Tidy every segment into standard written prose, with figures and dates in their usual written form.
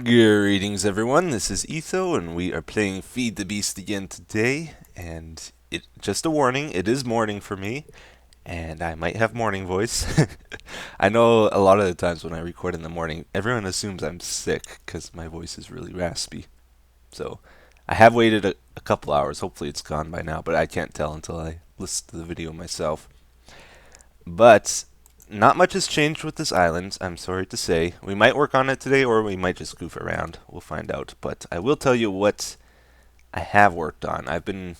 Greetings everyone, this is Etho and we are playing Feed the Beast again today, and just a warning, it is morning for me and I might have morning voice. I know a lot of the times when I record in the morning, everyone assumes I'm sick because my voice is really raspy. So I have waited a couple hours, hopefully it's gone by now, but I can't tell until I listen to the video myself. But not much has changed with this island, I'm sorry to say. We might work on it today or we might just goof around. We'll find out. But I will tell you what I have worked on. I've been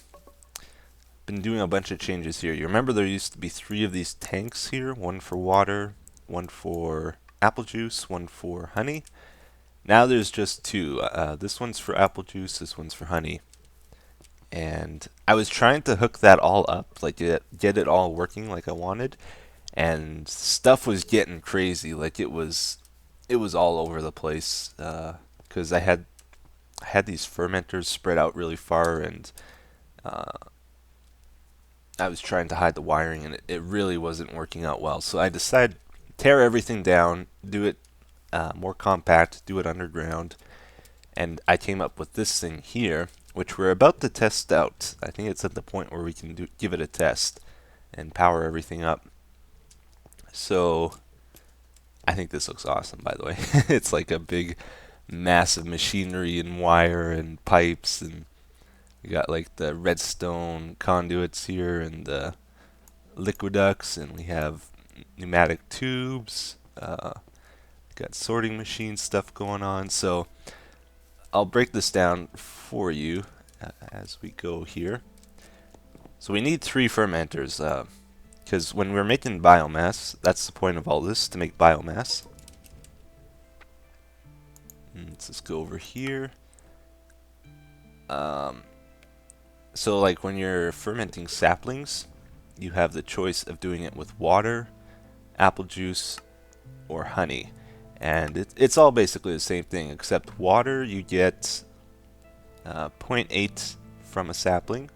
doing a bunch of changes here. You remember there used to be 3 of these tanks here, one for water, one for apple juice, one for honey. Now there's just 2. This one's for apple juice, this one's for honey. And I was trying to hook that all up, like get it all working like I wanted, and stuff was getting crazy. Like it was all over the place because I had these fermenters spread out really far, and uh, I was trying to hide the wiring, and it really wasn't working out well. So I decided tear everything down, do it more compact, do it underground, and I came up with this thing here, which we're about to test out. I think it's at the point where we can give it a test and power everything up. So I think this looks awesome, by the way. It's like a big, massive machinery and wire and pipes, and we got like the redstone conduits here and the liquiducts, and we have pneumatic tubes. Got sorting machine stuff going on. So I'll break this down for you as we go here. So we need 3 fermenters. Because when we're making biomass, that's the point of all this, to make biomass. Let's just go over here. So like when you're fermenting saplings, you have the choice of doing it with water, apple juice, or honey. And it's all basically the same thing, except water you get zero point 0.8 from a sapling.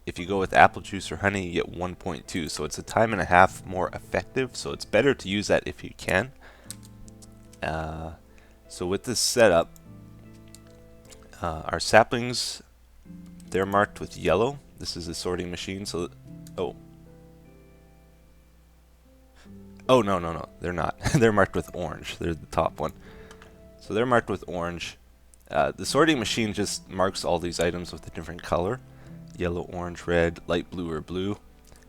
If you go with apple juice or honey, you get 1.2, so it's a time and a half more effective, so it's better to use that if you can. So with this setup, our saplings, they're marked with yellow. This is a sorting machine, so... Oh. Oh, no, they're not. They're marked with orange. They're the top one. So they're marked with orange. The sorting machine just marks all these items with a different color. Yellow, orange, red, light blue, or blue.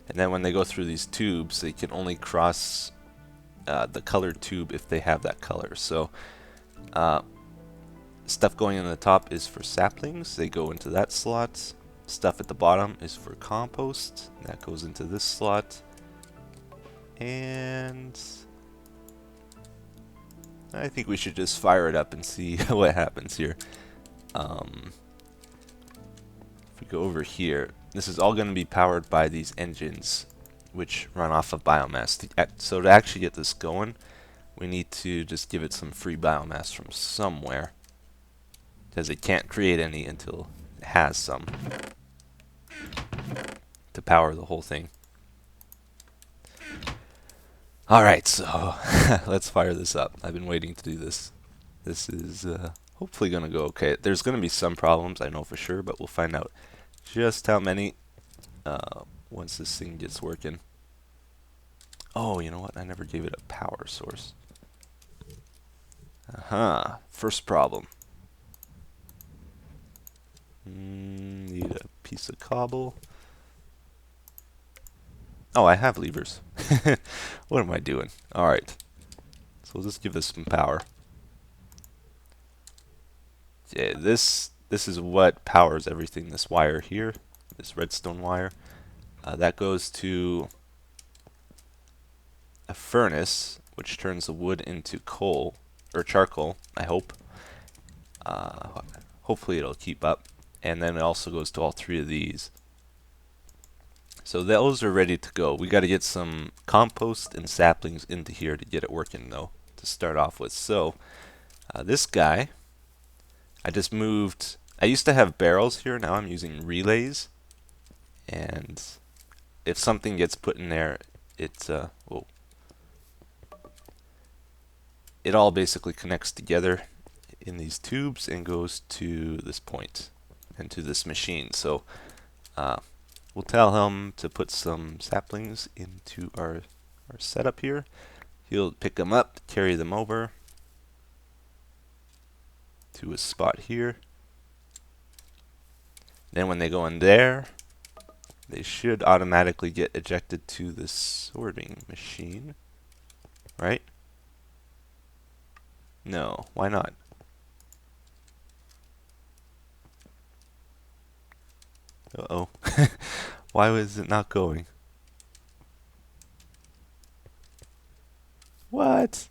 And then when they go through these tubes, they can only cross the colored tube if they have that color. So stuff going in the top is for saplings. They go into that slot. Stuff at the bottom is for compost. That goes into this slot. And I think we should just fire it up and see what happens here. If we go over here, this is all going to be powered by these engines, which run off of biomass. So to actually get this going, we need to just give it some free biomass from somewhere, because it can't create any until it has some to power the whole thing. Alright, so let's fire this up. I've been waiting to do this. This is hopefully going to go okay. There's going to be some problems, I know for sure, but we'll find out just how many once this thing gets working. Oh, you know what? I never gave it a power source. First problem. Need a piece of cobble. Oh, I have levers. What am I doing? Alright. So we'll just give this some power. Yeah, this is what powers everything. This wire here, this redstone wire, that goes to a furnace, which turns the wood into coal, or charcoal, I hope. Hopefully it'll keep up. And then it also goes to all 3 of these. So those are ready to go. We got to get some compost and saplings into here to get it working, though, to start off with. So this guy, I just moved. I used to have barrels here. Now I'm using relays. And if something gets put in there, it's whoa. it all basically connects together in these tubes and goes to this point and to this machine. So we'll tell him to put some saplings into our setup here. He'll pick them up, carry them over to a spot here. Then when they go in there, they should automatically get ejected to the sorting machine, right? No, why not? Uh-oh. Why was it not going? What?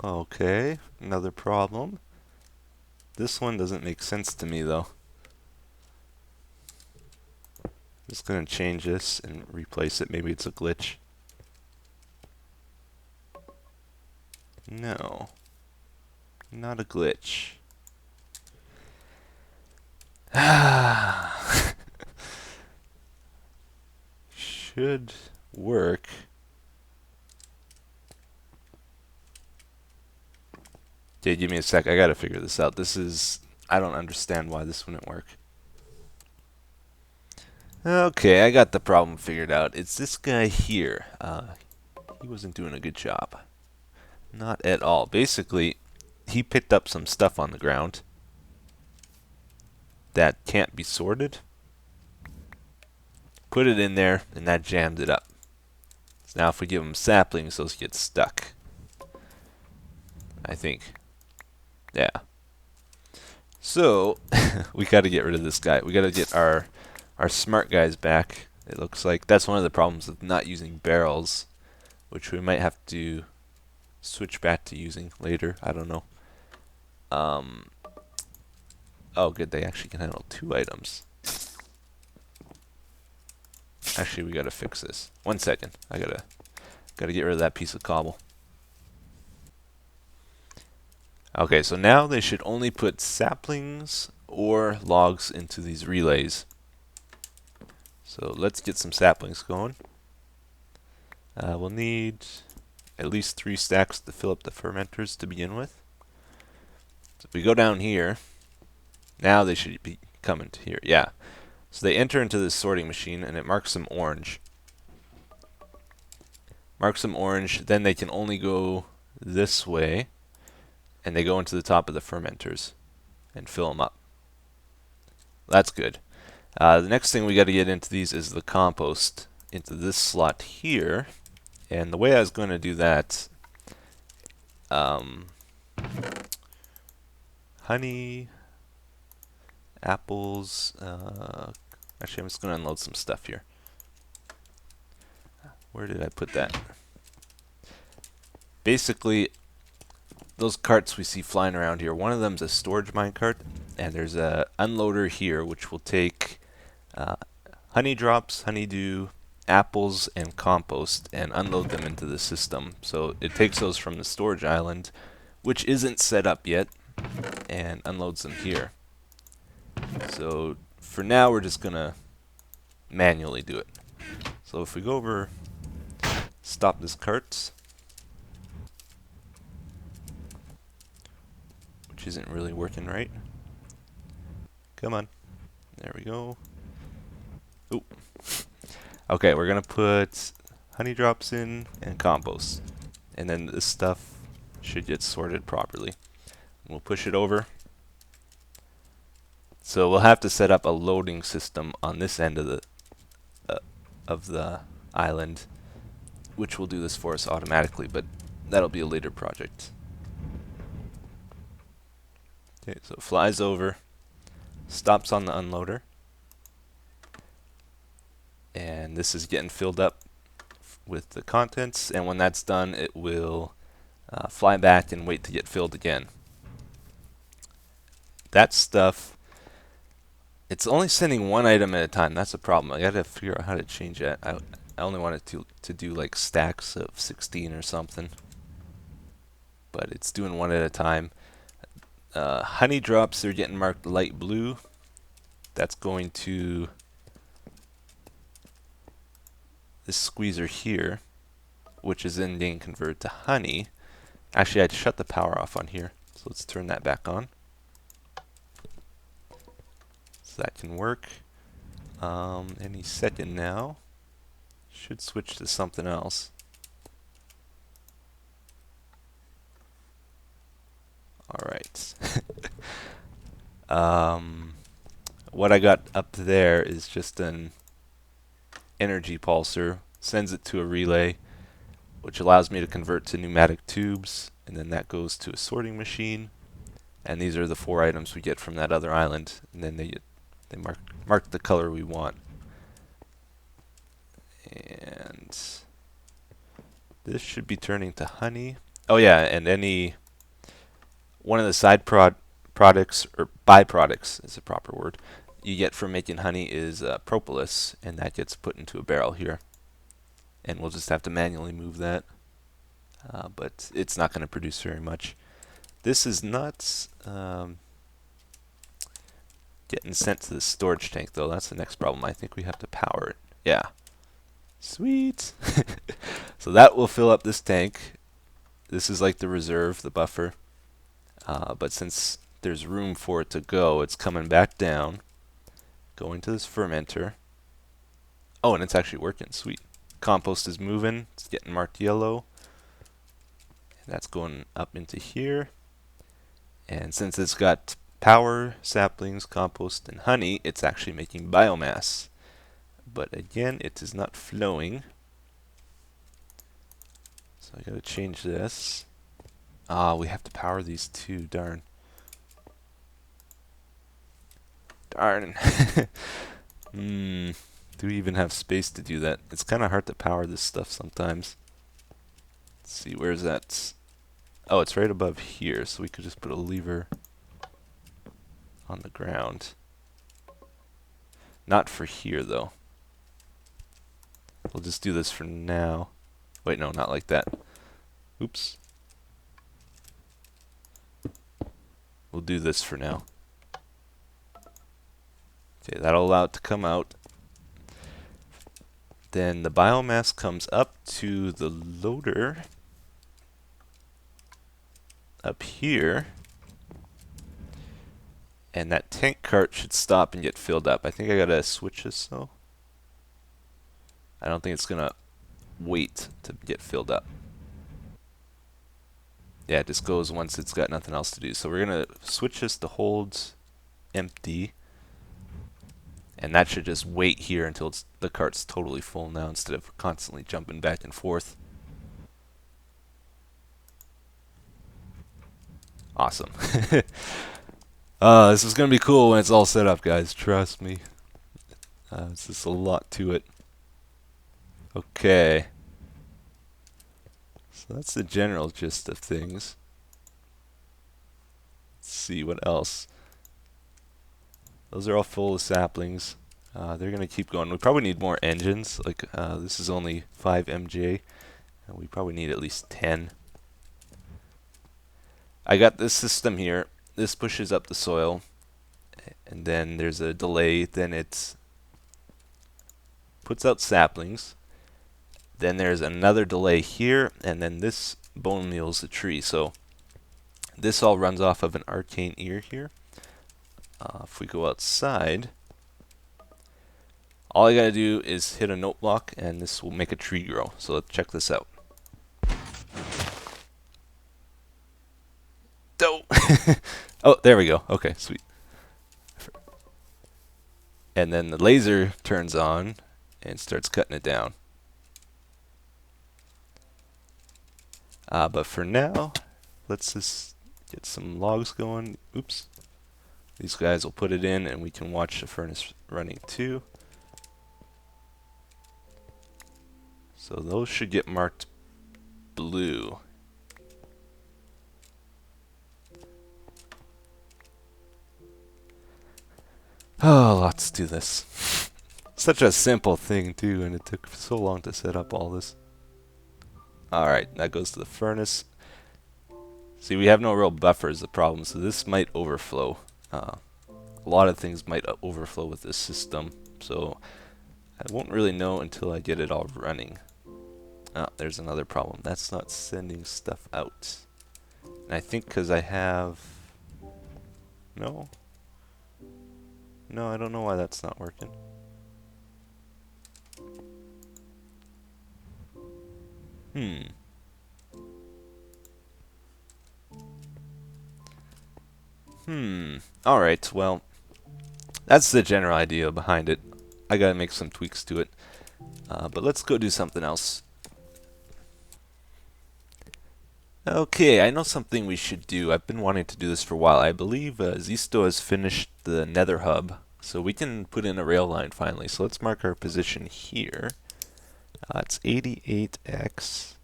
Okay, another problem. This one doesn't make sense to me though. Just gonna change this and replace it. Maybe it's a glitch. No, not a glitch. Should work. Okay, give me a sec. I gotta figure this out. I don't understand why this wouldn't work. Okay, I got the problem figured out. It's this guy here. He wasn't doing a good job. Not at all. Basically, he picked up some stuff on the ground that can't be sorted, put it in there, and that jammed it up. So now if we give him saplings, those get stuck. I think. Yeah. So, we got to get rid of this guy. We got to get our smart guys back. It looks like that's one of the problems with not using barrels, which we might have to switch back to using later. I don't know. Oh, good. They actually can handle 2 items. Actually, we gotta fix this. 1 second. I gotta get rid of that piece of cobble. Okay, so now they should only put saplings or logs into these relays. So let's get some saplings going. We'll need at least 3 stacks to fill up the fermenters to begin with. So if we go down here, now they should be coming to here. Yeah. So they enter into this sorting machine and it marks them orange. Marks them orange, then they can only go this way, and they go into the top of the fermenters and fill them up. That's good. The next thing we got to get into these is the compost into this slot here, and the way I was going to do that, honey, apples, actually I'm just going to unload some stuff here. Where did I put that? Basically, those carts we see flying around here, one of them is a storage mine cart, and there's a unloader here which will take honey drops, honeydew, apples, and compost and unload them into the system. So it takes those from the storage island, which isn't set up yet, and unloads them here. So for now we're just gonna manually do it. So if we go over, stop this cart, which isn't really working right. Come on. There we go. Ooh. Okay, we're gonna put honey drops in and compost, and then this stuff should get sorted properly. We'll push it over. So we'll have to set up a loading system on this end of the island, which will do this for us automatically, but that'll be a later project. Okay, so it flies over, stops on the unloader, and this is getting filled up with the contents, and when that's done it will fly back and wait to get filled again. That stuff, it's only sending 1 item at a time. That's a problem. I gotta figure out how to change that. I only wanted to do like stacks of 16 or something, but it's doing 1 at a time. Honey drops, they're getting marked light blue. That's going to this squeezer here, which is then being converted to honey. Actually, I'd shut the power off on here, so let's turn that back on. So that can work. Any second now. Should switch to something else. Alright. What I got up there is just an energy pulser. Sends it to a relay, which allows me to convert to pneumatic tubes, and then that goes to a sorting machine. And these are the 4 items we get from that other island, and then they mark the color we want. And this should be turning to honey. Oh yeah, and one of the side products, or byproducts is the proper word, you get from making honey is propolis, and that gets put into a barrel here. And we'll just have to manually move that, but it's not going to produce very much. This is not getting sent to the storage tank, though. That's the next problem. I think we have to power it. Yeah. Sweet. So that will fill up this tank. This is like the reserve, the buffer. But since there's room for it to go, it's coming back down, going to this fermenter. Oh, and it's actually working. Sweet. Compost is moving. It's getting marked yellow. And that's going up into here. And since it's got power, saplings, compost, and honey, it's actually making biomass. But again, it is not flowing. So I gotta change this. We have to power these two, darn. Darn. Do we even have space to do that? It's kind of hard to power this stuff sometimes. Let's see, where's that? Oh, it's right above here, so we could just put a lever on the ground. Not for here, though. We'll just do this for now. Wait, no, not like that. Oops. We'll do this for now. Okay, that'll allow it to come out. Then the biomass comes up to the loader up here. And that tank cart should stop and get filled up. I think I gotta switch this though. I don't think it's gonna wait to get filled up. Yeah, it just goes once it's got nothing else to do. So we're gonna switch this to hold empty. And that should just wait here until the cart's totally full now instead of constantly jumping back and forth. Awesome. This is going to be cool when it's all set up, guys. Trust me. It's just a lot to it. Okay. So that's the general gist of things. Let's see what else. Those are all full of saplings. They're going to keep going. We probably need more engines. Like this is only 5 MJ. And we probably need at least 10. I got this system here. This pushes up the soil. And then there's a delay. Then it puts out saplings. Then there's another delay here. And then this bone meals the tree. So this all runs off of an arcane ear here. If we go outside, all I gotta do is hit a note block and this will make a tree grow. So let's check this out. Oh, oh, there we go. Okay, sweet. And then the laser turns on and starts cutting it down. But for now, let's just get some logs going. Oops. These guys will put it in and we can watch the furnace running too. So those should get marked blue. Oh, let's do this. Such a simple thing too, and it took so long to set up all this. Alright, that goes to the furnace. See, we have no real buffer is the problem, so this might overflow. A lot of things might overflow with this system, so I won't really know until I get it all running. Ah, there's another problem. That's not sending stuff out. And I think because I have... No? No, I don't know why that's not working. Alright, well, that's the general idea behind it. I gotta make some tweaks to it. But let's go do something else. Okay, I know something we should do. I've been wanting to do this for a while. I believe Zisto has finished the Nether hub, so we can put in a rail line finally. So let's mark our position here. It's 88x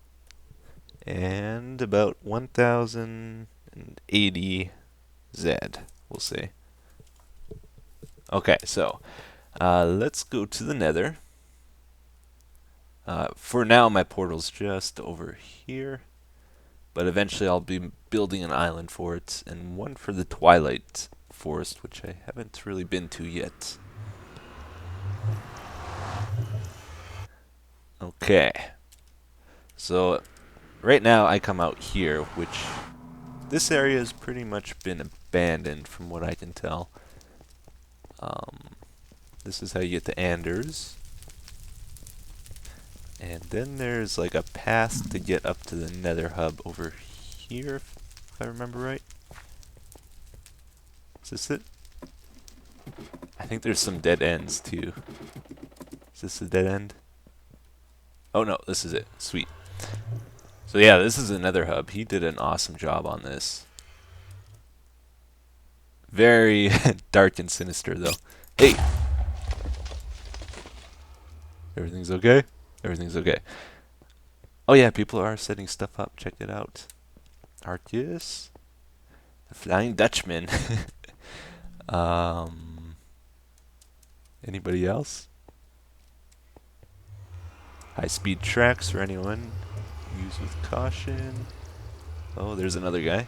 and about 1080 Z, we'll say. Okay, so let's go to the Nether. For now, my portal's just over here, but eventually I'll be building an island for it, and one for the Twilight Forest, which I haven't really been to yet. Okay, so right now I come out here, which this area has pretty much been abandoned from what I can tell. This is how you get to Anders. And then there's like a path to get up to the Nether hub over here, if I remember right. Is this it? I think there's some dead ends too. Is this the dead end? Oh no, this is it. Sweet. So yeah, this is the Nether hub. He did an awesome job on this. Very dark and sinister though. Hey! Everything's okay? Everything's okay. Oh yeah, people are setting stuff up. Check it out. Arceus. The Flying Dutchman. Anybody else? High-speed tracks for anyone. Use with caution. Oh, there's another guy.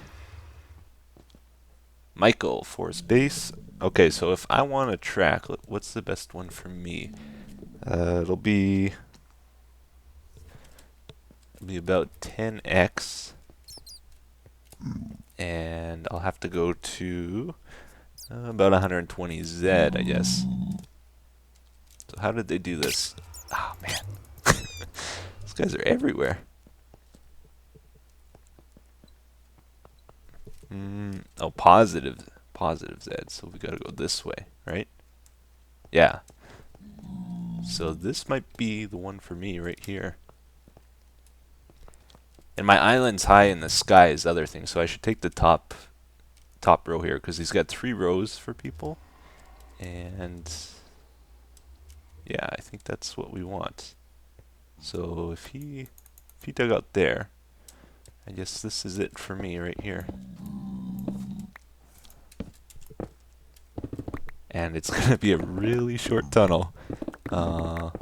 Michael, Forest Base. Okay, so if I want a track, what's the best one for me? It'll be about 10x, and I'll have to go to about 120 Z, I guess. So how did they do this? Oh man, these guys are everywhere. Oh, positive Z. So we gotta go this way, right? Yeah. So this might be the one for me right here. And my island's high in the sky is the other thing, so I should take the top row here because he's got 3 rows for people. And yeah, I think that's what we want. So if he dug out there, I guess this is it for me right here. And it's gonna be a really short tunnel. You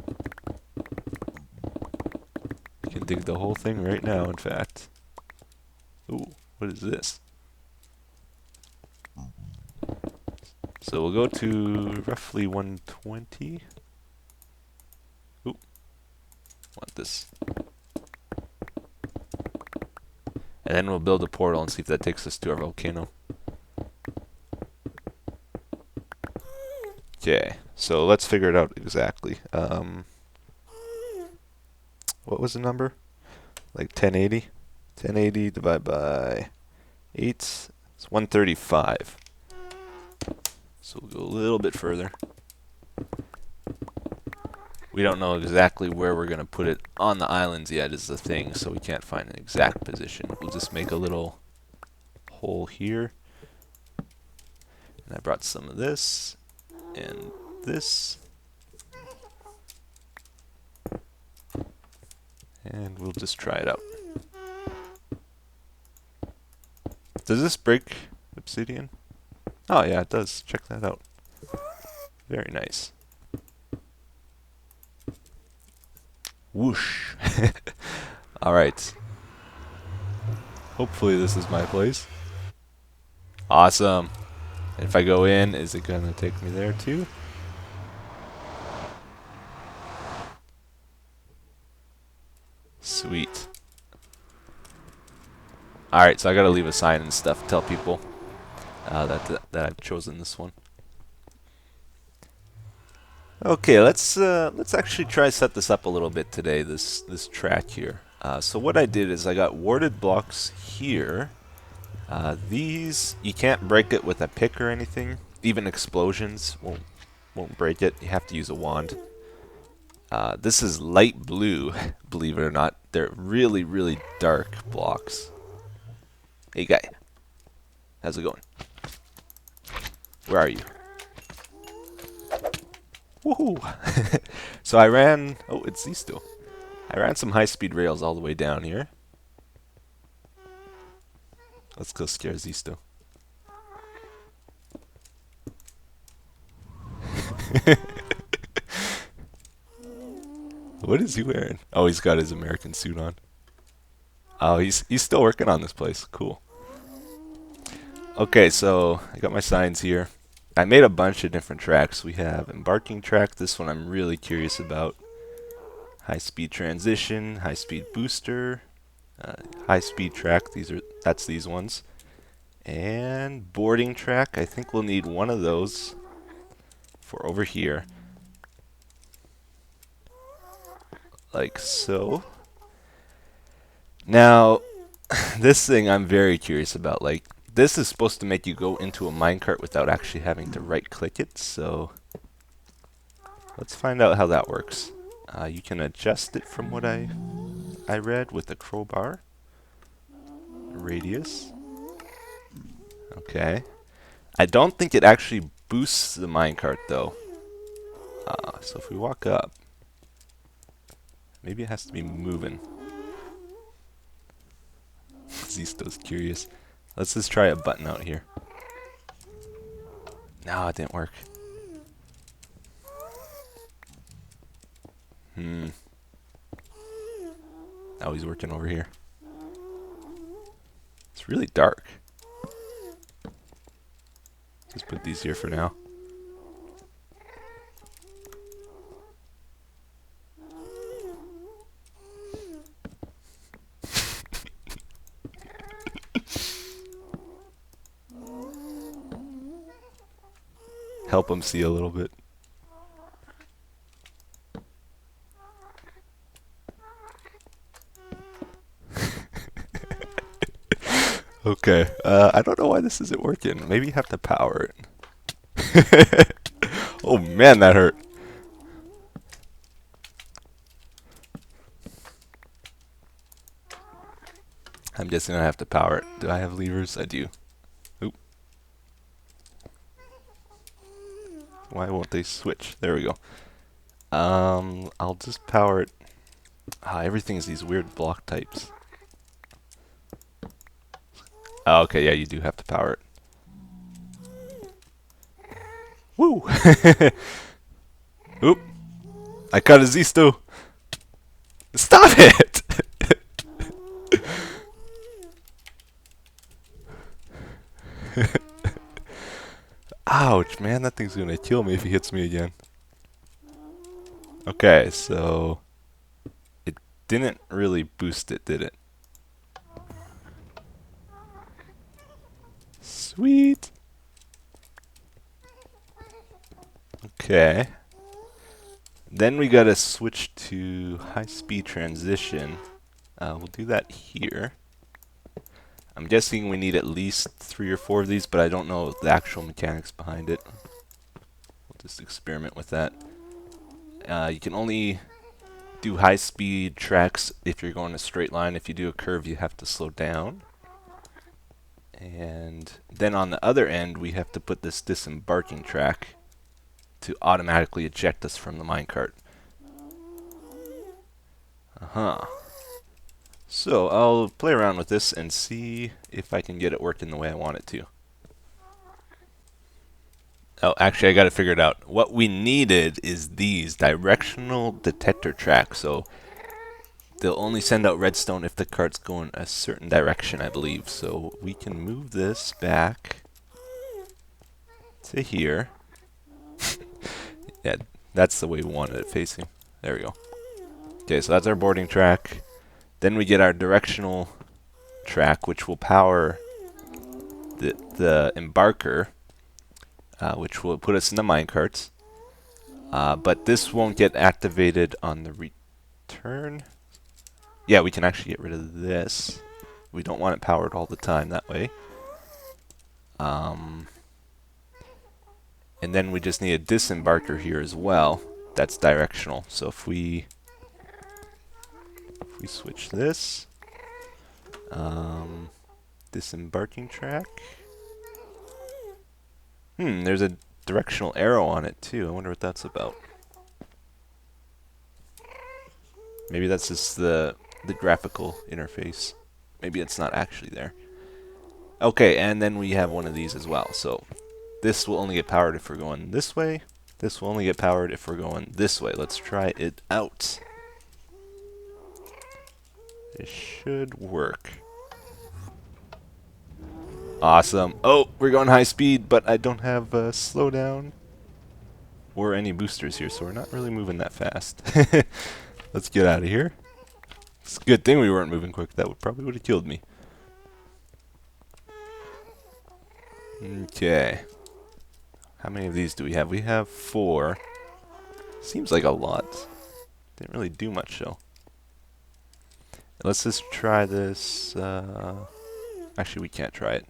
can dig the whole thing right now, in fact. Ooh, what is this? So we'll go to roughly 120. Ooh, want this. And then we'll build a portal and see if that takes us to our volcano. Okay, so let's figure it out exactly. What was the number? Like 1080? 1080 divided by 8, it's 135. So we'll go a little bit further. We don't know exactly where we're going to put it on the islands yet is the thing, so we can't find an exact position. We'll just make a little hole here. And I brought some of this and this. And we'll just try it out. Does this break obsidian? Oh yeah, it does. Check that out. Very nice. Whoosh. Alright. Hopefully this is my place. Awesome. And if I go in, is it going to take me there too? Sweet. Alright, so I gotta leave a sign and stuff, tell people that I've chosen this one. Okay, let's actually try set this up a little bit today, this track here. So what I did is I got warded blocks here. These, you can't break it with a pick or anything. Even explosions won't break it. You have to use a wand. This is light blue, believe it or not. They're really, really dark blocks. Hey guy, how's it going? Where are you? Woohoo! So I ran, oh, it's these two. I ran some high-speed rails all the way down here. Let's go scare Zisto. What is he wearing? Oh, he's got his American suit on. Oh, he's still working on this place. Cool. Okay, so I got my signs here. I made a bunch of different tracks. We have embarking track. This one I'm really curious about. High-speed transition, high-speed booster, high-speed track. That's these ones. And boarding track. I think we'll need one of those for over here. Like so. Now, this thing I'm very curious about. Like, this is supposed to make you go into a minecart without actually having to right-click it, so let's find out how that works. You can adjust it from what I read with the crowbar. Radius. Okay. I don't think it actually boosts the minecart, though. So if we walk up, maybe it has to be moving. Zisto's curious. Let's just try a button out here. No, it didn't work. Now he's working over here. It's really dark. Just put these here for now. Help him see a little bit. Okay, I don't know why this isn't working. Maybe you have to power it. Oh man, that hurt. I'm just gonna have to power it. Do I have levers? I do. Oop. Why won't they switch? There we go. I'll just power it. Everything's these weird block types. Oh, okay, yeah, you do have to power it. Woo! Oop! I cut a Zisto! Stop it! Ouch, man, that thing's gonna kill me if he hits me again. Okay, so it didn't really boost it, did it? Sweet! Okay. Then we gotta switch to high-speed transition. We'll do that here. I'm guessing we need at least 3 or 4 of these, but I don't know the actual mechanics behind it. We'll just experiment with that. You can only do high-speed tracks if you're going a straight line. If you do a curve, you have to slow down. And then on the other end, we have to put this disembarking track to automatically eject us from the minecart. So I'll play around with this and see if I can get it working the way I want it to. Oh, actually I got it figured out. What we needed is these directional detector tracks. So they'll only send out redstone if the cart's going a certain direction, I believe. So we can move this back to here. Yeah, that's the way we wanted it facing. There we go. Okay, so that's our boarding track. Then we get our directional track, which will power the embarker, which will put us in the minecarts. But this won't get activated on the return. Yeah, we can actually get rid of this. We don't want it powered all the time that way. And then we just need a disembarker here as well. That's directional. So if we switch this, disembarking track. There's a directional arrow on it too. I wonder what that's about. Maybe that's just the graphical interface. Maybe it's not actually there. Okay, and then we have one of these as well. So this will only get powered if we're going this way. This will only get powered if we're going this way. Let's try it out. It should work. Awesome. Oh, we're going high speed, but I don't have slowdown or any boosters here, so we're not really moving that fast. Let's get out of here. It's a good thing we weren't moving quick. That probably would have killed me. Okay. How many of these do we have? We have 4. Seems like a lot. Didn't really do much, though. Let's just try this. Actually, we can't try it.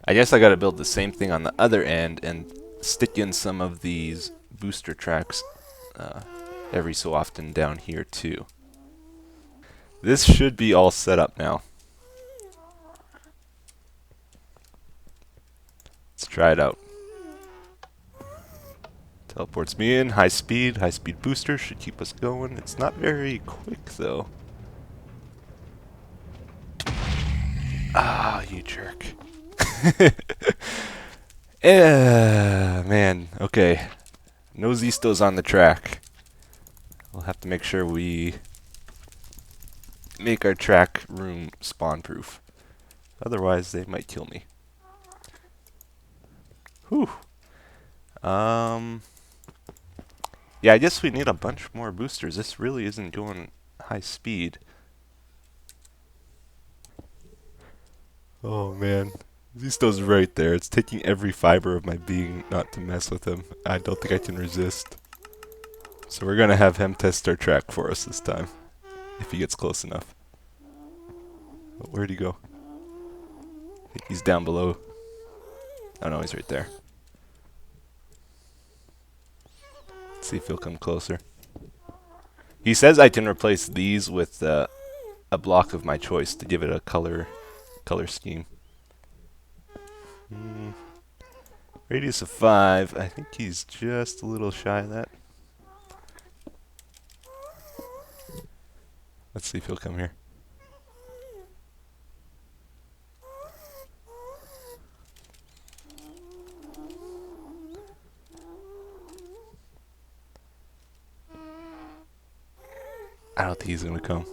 I guess I gotta build the same thing on the other end and stick in some of these booster tracks every so often down here too. This should be all set up now. Let's try it out. Teleports me in, high speed booster should keep us going. It's not very quick though. Ah, you jerk. Man, okay. No Zistos on the track. We'll have to make sure we make our track room spawn proof. Otherwise, they might kill me. Whew. Yeah, I guess we need a bunch more boosters. This really isn't going high speed. Oh man. Zisto's right there. It's taking every fiber of my being not to mess with him. I don't think I can resist. So we're gonna have him test our track for us this time. If he gets close enough. Oh, where'd he go? I think he's down below. Oh no, he's right there. Let's see if he'll come closer. He says I can replace these with a block of my choice to give it a color scheme. Radius of 5. I think he's just a little shy of that. Let's see if he'll come here. I don't think he's gonna come.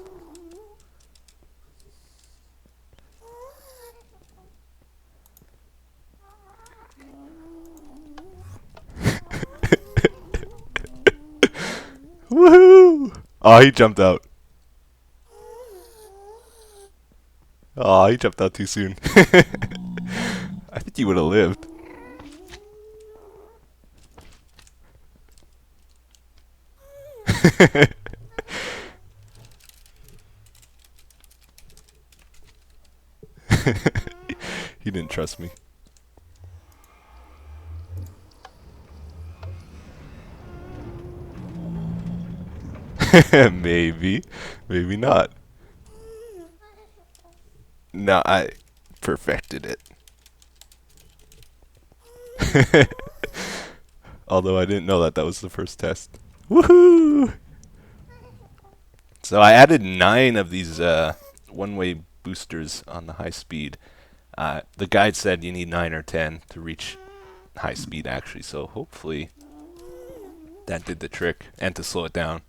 Woohoo! Oh, he jumped out. Oh, he jumped out too soon. I think he would have lived. He didn't trust me. Maybe. Maybe not. No, I perfected it. Although I didn't know that was the first test. Woohoo! So I added 9 of these one-way boosters on the high speed. The guide said you need 9 or 10 to reach high speed actually, so hopefully that did the trick, and to slow it down.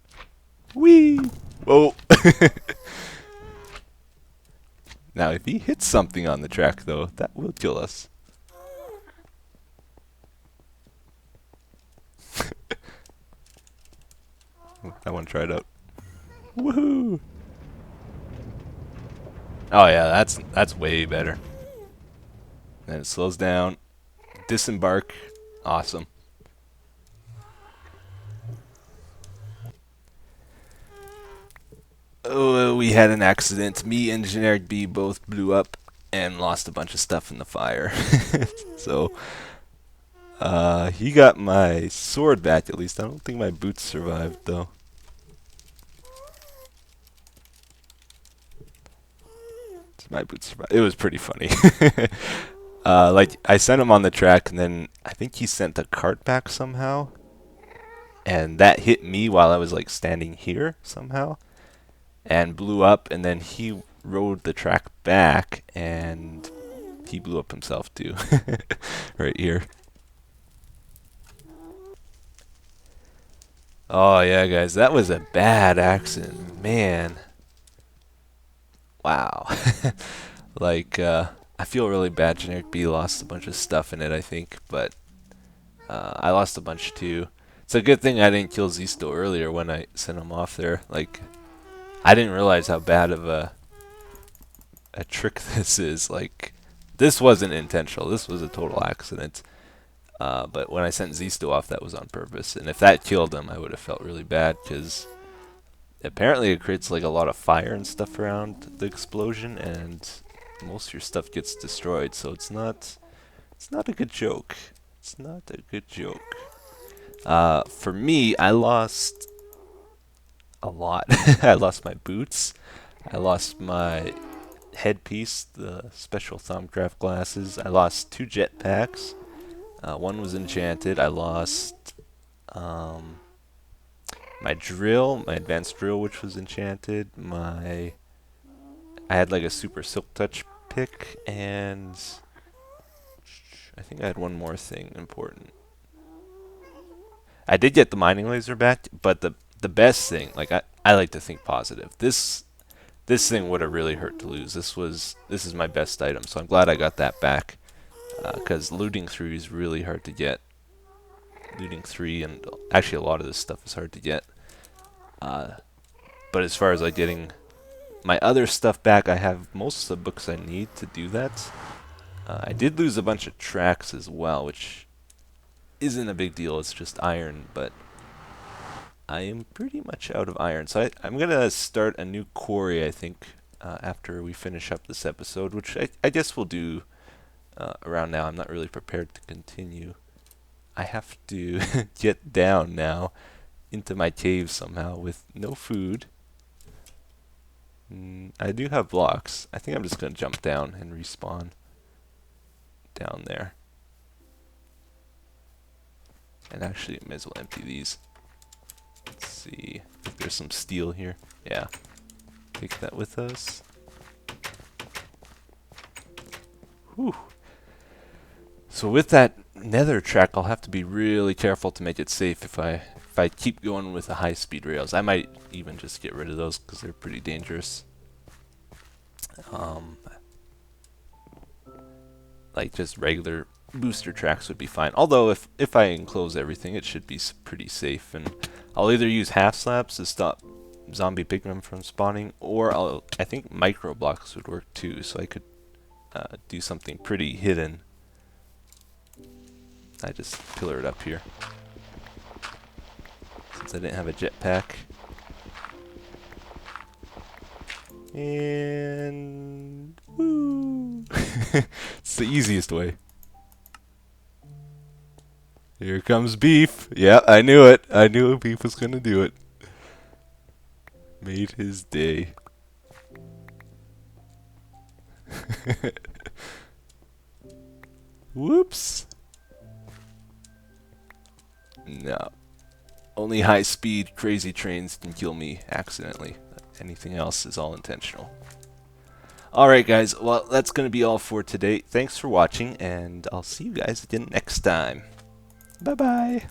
Whee! Whoa! Now if he hits something on the track though, that will kill us. I want to try it out. Woohoo! Oh yeah, that's way better. And it slows down. Disembark. Awesome. Oh, we had an accident. Me and Generic B both blew up and lost a bunch of stuff in the fire. So, he got my sword back at least. I don't think my boots survived though. My boots survived. It was pretty funny. Like, I sent him on the track, and then I think he sent the cart back somehow. And that hit me while I was, like, standing here somehow. And blew up, and then he rode the track back, and he blew up himself, too. Right here. Oh, yeah, guys, that was a bad accident. Man. Wow. Like, I feel really bad. Generic B lost a bunch of stuff in it, I think, but I lost a bunch too. It's a good thing I didn't kill Zisto earlier when I sent him off there. Like, I didn't realize how bad of a trick this is. Like, this wasn't intentional. This was a total accident. But when I sent Zisto off, that was on purpose. And if that killed him, I would have felt really bad, because apparently it creates like a lot of fire and stuff around the explosion, and most of your stuff gets destroyed. So it's not a good joke. It's not a good joke. For me, I lost a lot. I lost my boots. I lost my headpiece, the special Thaumcraft glasses. I lost 2 jetpacks. One was enchanted. I lost my drill, my advanced drill, which was enchanted. I had like a super silk touch pick, and I think I had one more thing important. I did get the mining laser back, but the best thing, like, I like to think positive. This thing would have really hurt to lose. This is my best item, so I'm glad I got that back. Because looting 3 is really hard to get. Looting 3, and actually a lot of this stuff is hard to get. But as far as like getting my other stuff back, I have most of the books I need to do that. I did lose a bunch of tracks as well, which isn't a big deal. It's just iron, but I am pretty much out of iron. So I'm going to start a new quarry, I think, after we finish up this episode, which I guess we'll do around now. I'm not really prepared to continue. I have to get down now into my cave somehow with no food. I do have blocks. I think I'm just going to jump down and respawn down there. And actually, I may as well empty these. Let's see if there's some steel here. Yeah. Take that with us. Whew. So with that Nether track, I'll have to be really careful to make it safe if I keep going with the high-speed rails. I might even just get rid of those because they're pretty dangerous. Like just regular booster tracks would be fine. Although if I enclose everything, it should be pretty safe. And I'll either use half slabs to stop zombie pigmen from spawning, or I think micro blocks would work too. So I could do something pretty hidden. I just pillar it up here since I didn't have a jetpack. And woo! It's the easiest way. Here comes beef. Yeah, I knew it. I knew beef was gonna do it. Made his day. Whoops. No. Only high-speed, crazy trains can kill me accidentally. Anything else is all intentional. Alright guys, well that's going to be all for today. Thanks for watching, and I'll see you guys again next time. Bye-bye.